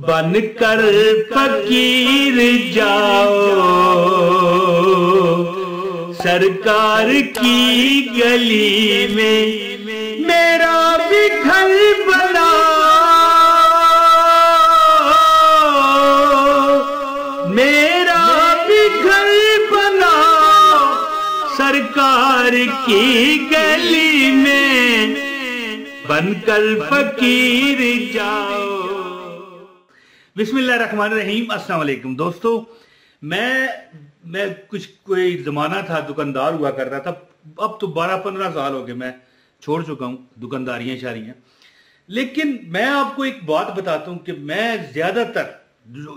बनकर फकीर जाओ सरकार की गली में, मेरा भी घर बनाओ, मेरा भी घर बनाओ सरकार की गली में, बनकर फकीर जाओ। बिस्मिल्लाहिर्रहमानिर्रहीम। अस्सलाम वालेकुम दोस्तों, मैं कोई जमाना था दुकानदार हुआ कर रहा था। अब तो 12-15 साल हो गए मैं छोड़ चुका हूँ दुकानदारियां शारियां। लेकिन मैं आपको एक बात बताता हूँ कि मैं ज्यादातर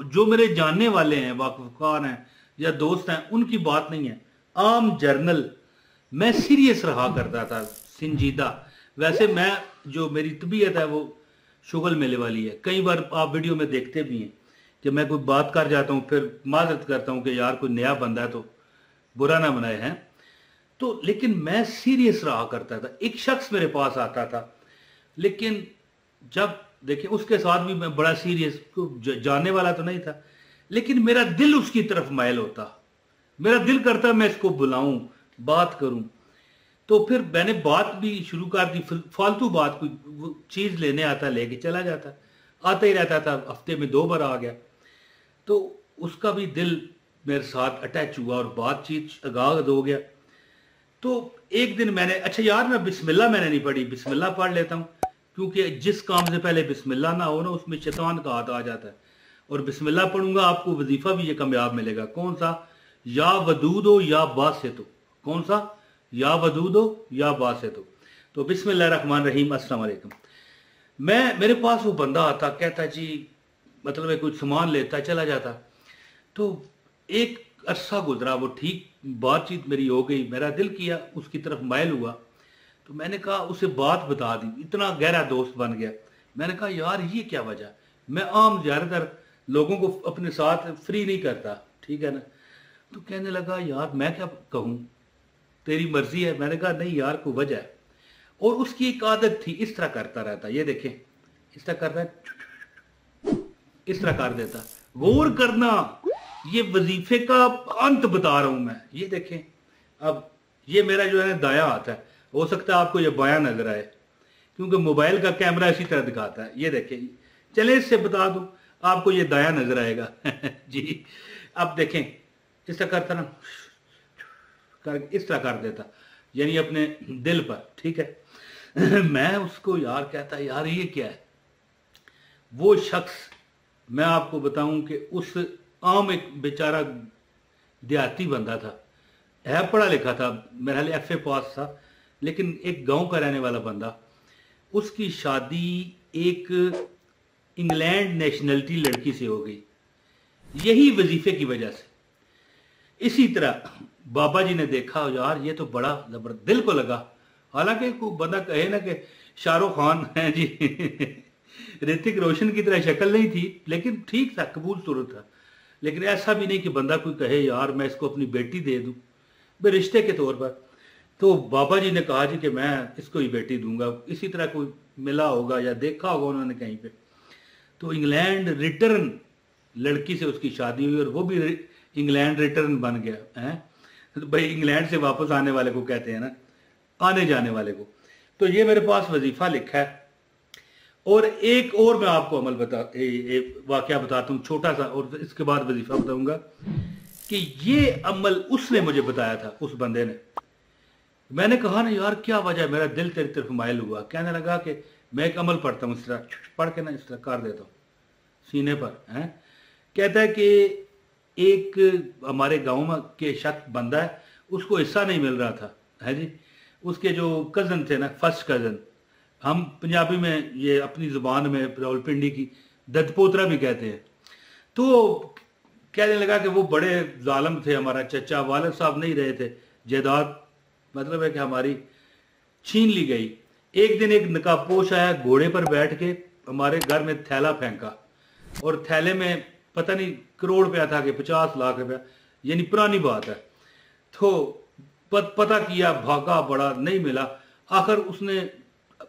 जो मेरे जानने वाले हैं, वाकफान हैं या दोस्त हैं, उनकी बात नहीं है। आम जर्नल मैं सीरियस रहा करता था, संजीदा। वैसे मैं जो मेरी तबीयत है वो शुगल मेले वाली है। कई बार आप वीडियो में देखते भी हैं कि मैं कोई बात कर जाता हूँ, फिर माजरत करता हूँ कि यार कोई नया बंदा है तो बुरा ना बनाए हैं। तो लेकिन मैं सीरियस रहा करता था। एक शख्स मेरे पास आता था, लेकिन जब देखिए उसके साथ भी मैं बड़ा सीरियस, जानने वाला तो नहीं था, लेकिन मेरा दिल उसकी तरफ मायल होता। मेरा दिल करता मैं इसको बुलाऊं, बात करूं। तो फिर मैंने बात भी शुरू कर दी, फालतू बात, कोई चीज लेने आता लेके चला जाता, आता ही रहता था, हफ्ते में 2 बार आ गया। तो उसका भी दिल मेरे साथ अटैच हुआ और बातचीत आगाज हो गया। तो एक दिन मैंने, अच्छा यार मैं बिस्मिल्लाह मैंने नहीं पढ़ी, बिस्मिल्लाह पढ़ लेता हूँ, क्योंकि जिस काम से पहले बिस्मिल्लाह ना हो ना उसमें शैतान का हाथ आ जाता है। और बिस्मिल्लाह पढ़ूंगा आपको वजीफा भी ये कामयाब मिलेगा। कौन सा? या वदूदो या बासितो। कौन सा? या वदूदो या बासितो। तो बिस्मिल्लाहिर्रहमानिर्रहीम। अस्सलाम वालेकुम। मेरे पास वो बंदा आता, कहता जी मतलब है कुछ सामान लेता चला जाता। तो एक अरसा गुजरा, वो ठीक बातचीत मेरी हो गई, मेरा दिल किया उसकी तरफ मायल हुआ। तो मैंने कहा, उसे बात बता दी, इतना गहरा दोस्त बन गया। मैंने कहा यार ये क्या वजह, मैं आम ज्यादातर लोगों को अपने साथ फ्री नहीं करता, ठीक है ना। तो कहने लगा यार मैं क्या कहूँ, तेरी मर्जी है। मैंने कहा नहीं यार कोई वजह है। और उसकी एक आदत थी, इस तरह करता रहता, ये देखें इस तरह करता है, इस तरह कर देता। गौर करना, ये वजीफे का अंत बता रहा हूं मैं। ये देखें, अब ये मेरा जो है दायां हाथ है, हो सकता है आपको ये बायां नजर आए क्योंकि मोबाइल का कैमरा इसी तरह दिखाता है। ये देखें, चले इससे बता दूं आपको, ये दायां नजर आएगा जी। अब देखें इस तरह करता ना, इस तरह कर देता, यानी अपने दिल पर, ठीक है। मैं उसको यार कहता यार ये क्या है। वो शख्स, मैं आपको बताऊं कि उस आम एक बेचारा देहाती बंदा था, है पढ़ा लिखा था, मेरा FA पास था, लेकिन एक गांव का रहने वाला बंदा। उसकी शादी एक इंग्लैंड नेशनलिटी लड़की से हो गई, यही वजीफे की वजह से। इसी तरह बाबा जी ने देखा यार ये तो बड़ा जबरदस्त, दिल को लगा। हालांकि कोई बंदा कहे ना कि शाहरुख खान है जी ऋतिक रोशन की तरह शक्ल नहीं थी, लेकिन ठीक था, कबूल सूरत था। लेकिन ऐसा भी नहीं कि बंदा कोई कहे यार मैं इसको अपनी बेटी दे दूं बे रिश्ते के तौर पर। तो बाबा जी ने कहा जी कि मैं इसको ही बेटी दूंगा। इसी तरह कोई मिला होगा या देखा होगा उन्होंने कहीं पे। तो इंग्लैंड रिटर्न लड़की से उसकी शादी हुई और वो भी इंग्लैंड रिटर्न बन गया है। तो भाई इंग्लैंड से वापस आने वाले को कहते हैं ना, आने जाने वाले को। तो ये मेरे पास वजीफा लिखा है। और एक और मैं आपको अमल वाकया बताता हूँ छोटा सा, और इसके बाद वजीफा बताऊंगा कि ये अमल उसने मुझे बताया था, उस बंदे ने। मैंने कहा ना यार क्या वजह है, मेरा दिल तेरी तरफ मायल हुआ। कहने लगा कि मैं एक अमल पढ़ता हूँ, इस तरह पढ़ के ना इस तरह कर देता हूँ सीने पर है। कहता है कि एक हमारे गांव में के शख्स बंदा है, उसको हिस्सा नहीं मिल रहा था है जी। उसके जो कजन थे ना, फर्स्ट कजन, हम पंजाबी में ये अपनी जुबान में रावलपिंडी की ददपोतरा भी कहते हैं। तो कहने लगा कि वो बड़े जालिम थे, हमारा चचा, वालिद साहब नहीं रहे थे, जायदाद मतलब है कि हमारी छीन ली गई। एक दिन एक नकाबपोश आया, घोड़े पर बैठ के हमारे घर में थैला फेंका, और थैले में पता नहीं करोड़ रुपया था कि 50 लाख रुपया, यानी पुरानी बात है। तो पता किया, भागा, बड़ा नहीं मिला। आखिर उसने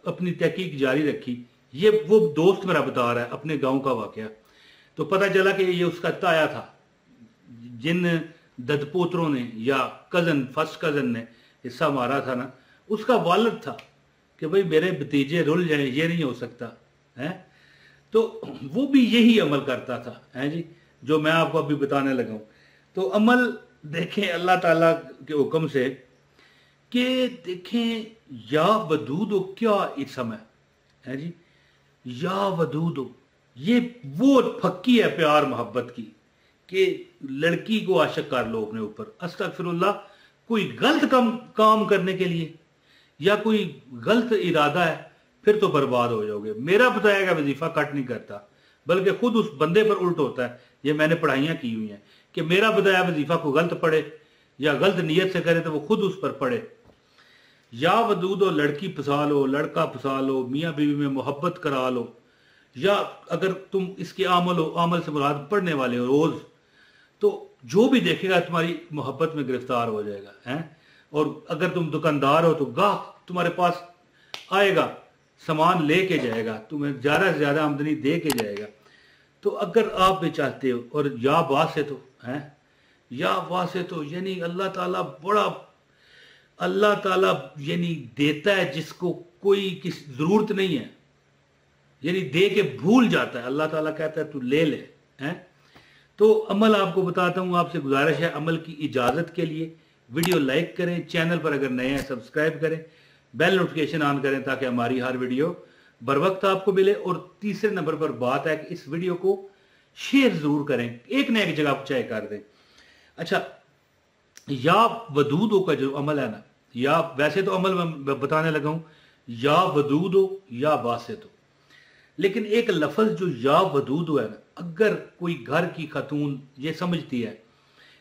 अपनी तहकीक जारी रखी। ये वो दोस्त मेरा बता रहा है अपने गांव का वाकया। तो पता चला कि ये उसका ताया था। जिन ददपोत्रों ने या कजन, फर्स्ट कजन ने हिस्सा मारा था ना, उसका वालिद था कि भाई मेरे भतीजे रुल जाए, ये नहीं हो सकता है। तो वो भी यही अमल करता था, है जी, जो मैं आपको अभी बताने लगा हूं। तो अमल देखें अल्लाह ताला के हुक्म से कि देखें या वदूदो क्या इसम है जी, या वदूदो ये वो फक्की है प्यार मोहब्बत की कि लड़की को आशिक कर लो अपने ऊपर, अस्तगफिरुल्लाह, कोई गलत काम करने के लिए या कोई गलत इरादा है, फिर तो बर्बाद हो जाओगे। मेरा बताया गया वजीफा कट नहीं करता, बल्कि खुद उस बंदे पर उल्ट होता है। ये मैंने पढ़ाइयाँ की हुई हैं कि मेरा बताया वजीफा को गलत पढ़े या गलत नीयत से करे तो वो खुद उस पर पढ़े। या वदूदो लड़की फंसा लो, लड़का फंसा लो, मियाँ बीवी में मोहब्बत करा लो, या अगर तुम इसके आमल से मुराद पढ़ने वाले हो रोज, तो जो भी देखेगा तुम्हारी मोहब्बत में गिरफ्तार हो जाएगा हैं। और अगर तुम दुकानदार हो तो गाहक तुम्हारे पास आएगा, सामान लेके जाएगा, तुम्हें ज्यादा से ज्यादा आमदनी दे के जाएगा। तो अगर आप भी चाहते हो, और या बात से तो हैं, या बात से तो यानी अल्लाह ताला यानी देता है जिसको कोई किसी जरूरत नहीं है, यानी दे के भूल जाता है। अल्लाह ताला कहता है तू ले ले हैं। तो अमल आपको बताता हूं, आपसे गुजारिश है अमल की इजाजत के लिए वीडियो लाइक करें, चैनल पर अगर नए हैं सब्सक्राइब करें, बेल नोटिफिकेशन ऑन करें ताकि हमारी हर वीडियो बर वक्त आपको मिले। और तीसरे नंबर पर बात है कि इस वीडियो को शेयर जरूर करें, एक न एक जगह चाहे कर दें। अच्छा, या वदूदो का जो अमल है ना, या वैसे तो अमल मैं बताने लगा हूं या वदूदो या वासितो, लेकिन एक लफ्ज जो या वदूदो है ना, अगर कोई घर की खातून ये समझती है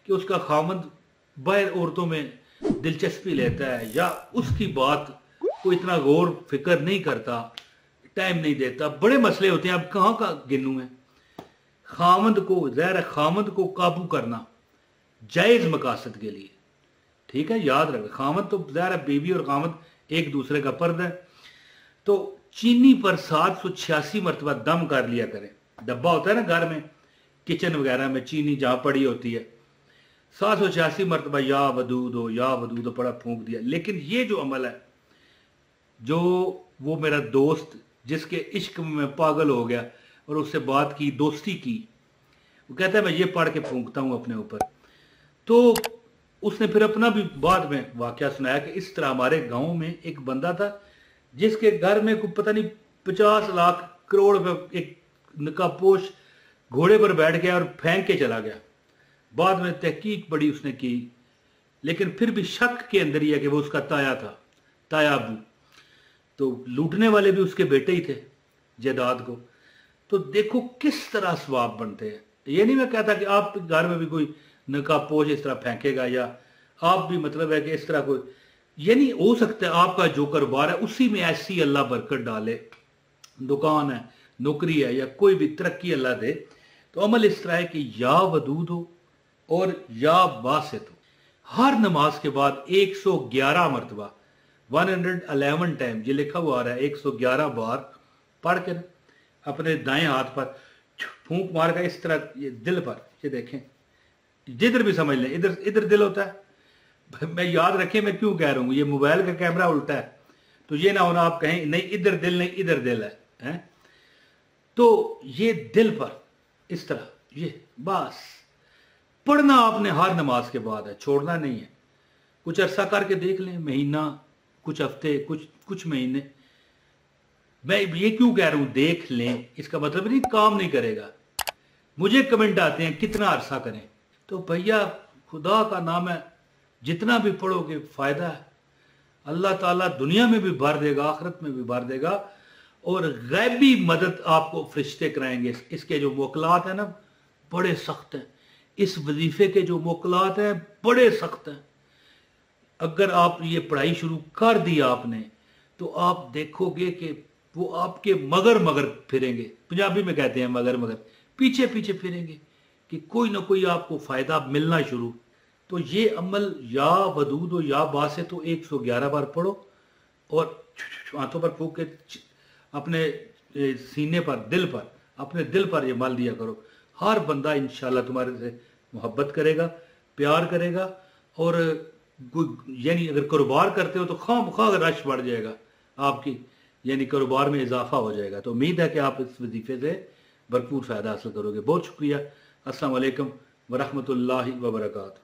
कि उसका खामद बाहर औरतों में दिलचस्पी लेता है या उसकी बात को इतना गौर फिक्र नहीं करता, टाइम नहीं देता, बड़े मसले होते हैं। अब कहाँ का गिनूं मैं, खामद को ज़ाहिर खामद को काबू करना जायज मकासद के लिए, ठीक है, याद रखें। खामद तो ज़ाहिर बीवी और खामद एक दूसरे का पर्द है। तो चीनी पर 786 मरतबा दम कर लिया करें। डब्बा होता है ना घर में, किचन वगैरह में चीनी जहां पड़ी होती है, 786 मरतबा या वदूदो पड़ा फूंक दिया। लेकिन ये जो अमल है, जो वो मेरा दोस्त जिसके इश्क में मैं पागल हो गया और उससे बात की, दोस्ती की, वो कहता है मैं ये पढ़ के फूंकता हूं अपने ऊपर। तो उसने फिर अपना भी बाद में वाकया सुनाया कि इस तरह हमारे गांव में एक बंदा था जिसके घर में कोई पता नहीं 50 लाख करोड़ रुपए एक नकाबपोश घोड़े पर बैठ गया और फेंक के चला गया। बाद में तहकीक बड़ी उसने की, लेकिन फिर भी शक के अंदर ही है कि वो उसका ताया था, ताया अबू। तो लूटने वाले भी उसके बेटे ही थे जायदाद को। तो देखो किस तरह सवाब बनते हैं। ये नहीं मैं कहता कि आप घर में भी कोई नकाबपोश इस तरह फेंकेगा या आप भी मतलब है कि इस तरह कोई, ये नहीं हो सकता है आपका जो कारोबार है उसी में ऐसी अल्लाह बरकत डाले, दुकान है, नौकरी है, या कोई भी तरक्की अल्लाह दे। तो अमल इस तरह है कि या वदूद हो और या वासित हो। हर नमाज के बाद 111 मरतबा 111 टाइम ये लिखा हुआ आ रहा है, 111 बार पढ़ के अपने दाएं हाथ पर फूंक मार का इस तरह ये दिल पर, ये देखें जिधर भी समझ लें, इधर इधर दिल होता है। मैं याद रखें मैं क्यों कह रहा हूं, ये मोबाइल का कैमरा उल्टा है तो ये ना होना आप कहें नहीं इधर दिल नहीं इधर दिल है? तो ये दिल पर इस तरह ये बस पढ़ना आपने हर नमाज के बाद है, छोड़ना नहीं है। कुछ अरसा करके देख लें, महीना, कुछ हफ्ते, कुछ महीने। मैं ये क्यों कह रहा हूं देख लें, इसका मतलब नहीं काम नहीं करेगा। मुझे कमेंट आते हैं कितना अरसा करें, तो भैया खुदा का नाम है जितना भी पढ़ोगे फायदा है। अल्लाह ताला दुनिया में भी भर देगा, आखिरत में भी भर देगा, और गैबी मदद आपको फरिश्ते कराएंगे। इसके जो मोकलात है ना बड़े सख्त हैं, इस वजीफे के जो मोकलात हैं बड़े सख्त हैं। अगर आप ये पढ़ाई शुरू कर दी आपने तो आप देखोगे कि वो आपके मगर मगर फिरेंगे, पंजाबी में कहते हैं मगर मगर, पीछे पीछे फिरेंगे कि कोई ना कोई आपको फायदा मिलना शुरू। तो ये अमल या वदूद हो या बासे तो 111 बार पढ़ो और हाथों पर फूक के अपने सीने पर, दिल पर, अपने दिल पर ये मल दिया करो। हर बंदा इंशाल्लाह तुम्हारे से मोहब्बत करेगा, प्यार करेगा। और यानी अगर कारोबार करते हो तो खाम रश बढ़ जाएगा आपकी, यानी कारोबार में इजाफा हो जाएगा। तो उम्मीद है कि आप इस वजीफे से भरपूर फ़ायदा हासिल करोगे। बहुत शुक्रिया। अस्सलाम वालेकुम वरहमतुल्लाहि वबरकातुहू।